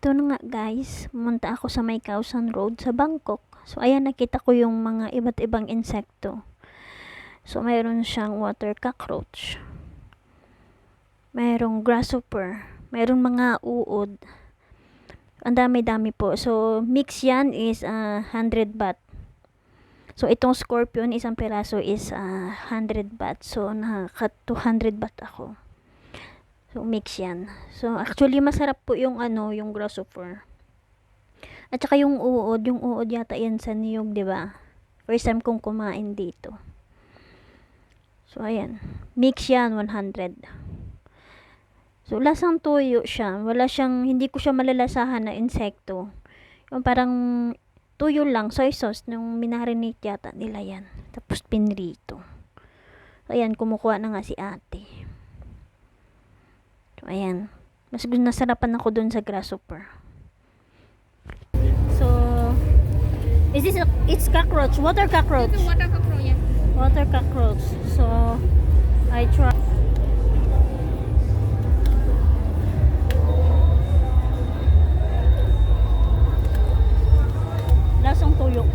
ito na nga guys, pumunta ako sa may Khao Road sa Bangkok. So ayan, nakita ko yung mga iba't ibang insekto. So mayroon siyang water cockroach, mayroong grasshopper, mayroong mga uod. Ang dami-dami po. So mix yan is 100 baht. So itong scorpion, isang piraso is 100 baht. So nakaka 200 baht ako. So mix yan. So actually masarap po yung yung grasshopper. At saka yung uod yata yan sa niyog, 'di ba? First time kong kumain dito. So ayan, mix yan 100. So lasang tuyo siya. Hindi ko siya malalasahan na insekto. Yung parang tuyo lang, soy sauce nung minarinate yata nila yan. Tapos pinrito. So ayan, kumukuha na nga si ate. So, ayan. Mas nasarapan ako dun sa grasshopper. So, it's cockroach, water cockroach. It's a water cockroach, yeah. Water cockroach. So, I try. Lasang tuyo.